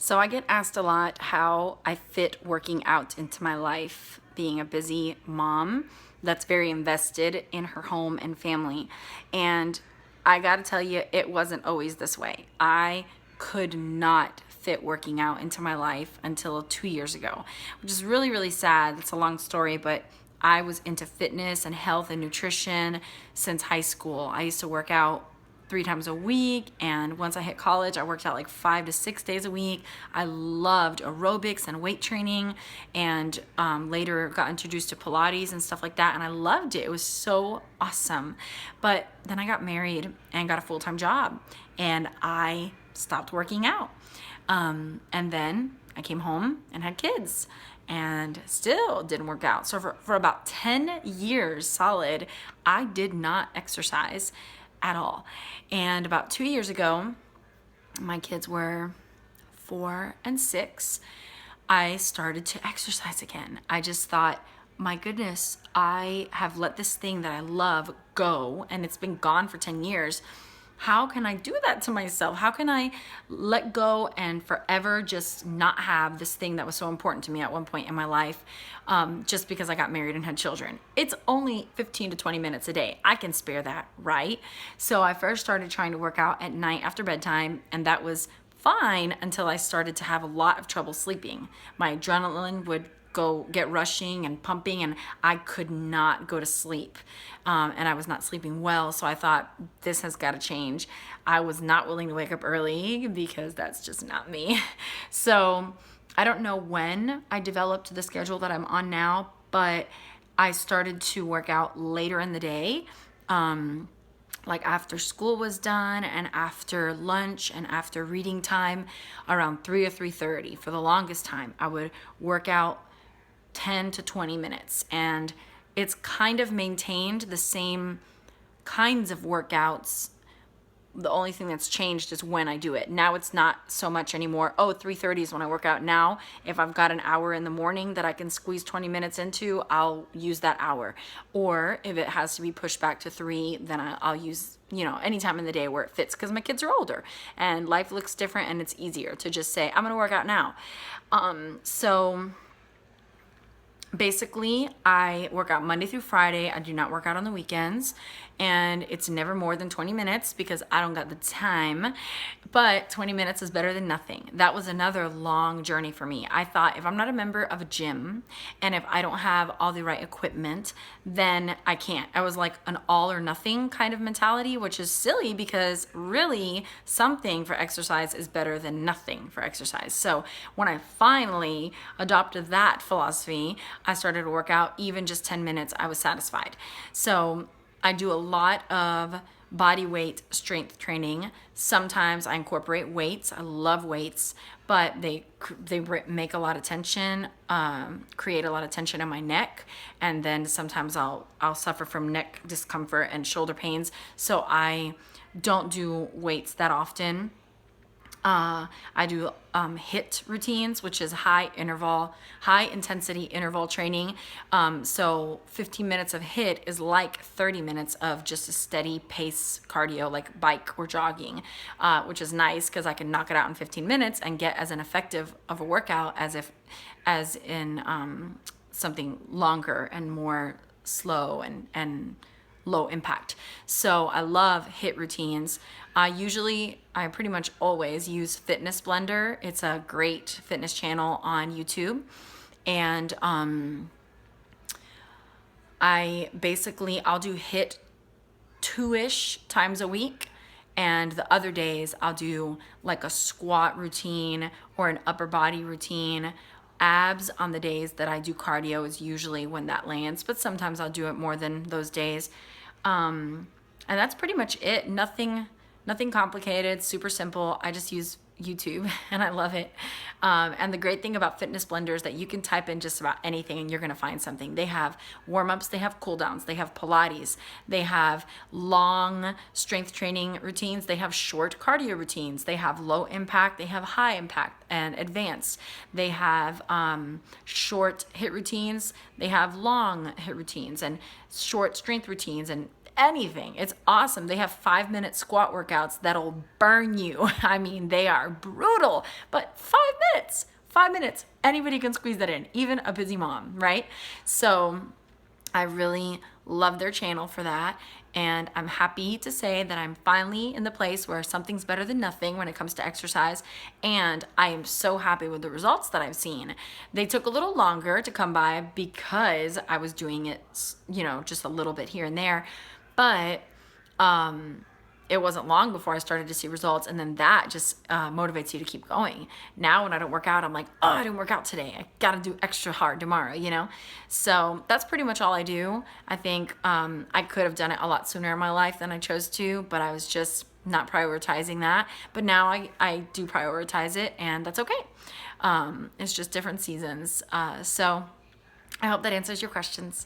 So I get asked a lot how I fit working out into my life, being a busy mom that's very invested in her home and family. And I gotta tell you, it wasn't always this way. I could not fit working out into my life until 2 years ago, which is really, really sad. It's a long story, but I was into fitness and health and nutrition since high school. I used to work out 3 times a week, and once I hit college I worked out like 5 to 6 days a week. I loved aerobics and weight training, and later got introduced to Pilates and stuff like that, and I loved it. It was so awesome. But then I got married and got a full-time job, and I stopped working out. And then I came home and had kids and still didn't work out. So for about 10 years solid, I did not exercise at all. And about 2 years ago, my kids were 4 and 6. I started to exercise again. I just thought, my goodness, I have let this thing that I love go, and it's been gone for 10 years. How can I do that to myself? How can I let go and forever just not have this thing that was so important to me at one point in my life, just because I got married and had children? It's only 15 to 20 minutes a day. I can spare that, right? So I first started trying to work out at night after bedtime, and that was fine until I started to have a lot of trouble sleeping. My adrenaline would go get rushing and pumping, and I could not go to sleep, and I was not sleeping well. So I thought, this has got to change. I was not willing to wake up early because that's just not me. So I don't know when I developed the schedule that I'm on now, but I started to work out later in the day, like after school was done and after lunch and after reading time, around 3 or 3:30. For the longest time, I would work out 10 to 20 minutes, and it's kind of maintained the same kinds of workouts. The only thing that's changed is when I do it. Now it's not so much anymore, 3:30 is when I work out. Now, if I've got an hour in the morning that I can squeeze 20 minutes into, I'll use that hour. Or if it has to be pushed back to 3, then I'll use, any time in the day where it fits, because my kids are older and life looks different, and it's easier to just say, I'm gonna work out now. So basically, I work out Monday through Friday. I do not work out on the weekends, and it's never more than 20 minutes because I don't got the time, but 20 minutes is better than nothing. That was another long journey for me. I thought, if I'm not a member of a gym and if I don't have all the right equipment, then I can't. I was like an all or nothing kind of mentality, which is silly because really something for exercise is better than nothing for exercise. So when I finally adopted that philosophy, I started to work out. Even just 10 minutes, I was satisfied. So I do a lot of body weight strength training. Sometimes I incorporate weights. I love weights, but they make a lot of tension, create a lot of tension in my neck, and then sometimes I'll suffer from neck discomfort and shoulder pains. So I don't do weights that often. I do HIIT routines, which is high intensity interval training. So 15 minutes of HIIT is like 30 minutes of just a steady pace cardio, like bike or jogging, which is nice because I can knock it out in 15 minutes and get as an effective of a workout as in something longer and more slow and low impact. So I love HIIT routines. I pretty much always use Fitness Blender. It's a great fitness channel on YouTube. And I'll do HIIT 2-ish times a week. And the other days I'll do like a squat routine or an upper body routine. Abs on the days that I do cardio is usually when that lands, but sometimes I'll do it more than those days. And that's pretty much it. Nothing complicated, super simple. I just use YouTube and I love it. And the great thing about Fitness Blender is that you can type in just about anything and you're going to find something. They have warm-ups, they have cool-downs, they have Pilates, they have long strength training routines, they have short cardio routines, they have low impact, they have high impact and advanced. They have short HIIT routines, they have long HIIT routines and short strength routines, and anything. It's awesome. They have 5-minute squat workouts that'll burn you. I mean, they are brutal, but 5 minutes, 5 minutes, anybody can squeeze that in, even a busy mom, right? So I really love their channel for that. And I'm happy to say that I'm finally in the place where something's better than nothing when it comes to exercise. And I am so happy with the results that I've seen. They took a little longer to come by because I was doing it, just a little bit here and there. But it wasn't long before I started to see results, and then that just motivates you to keep going. Now when I don't work out, I'm like, oh, I didn't work out today. I gotta do extra hard tomorrow, So that's pretty much all I do. I think I could have done it a lot sooner in my life than I chose to, but I was just not prioritizing that. But now I do prioritize it, and that's okay. It's just different seasons. So I hope that answers your questions.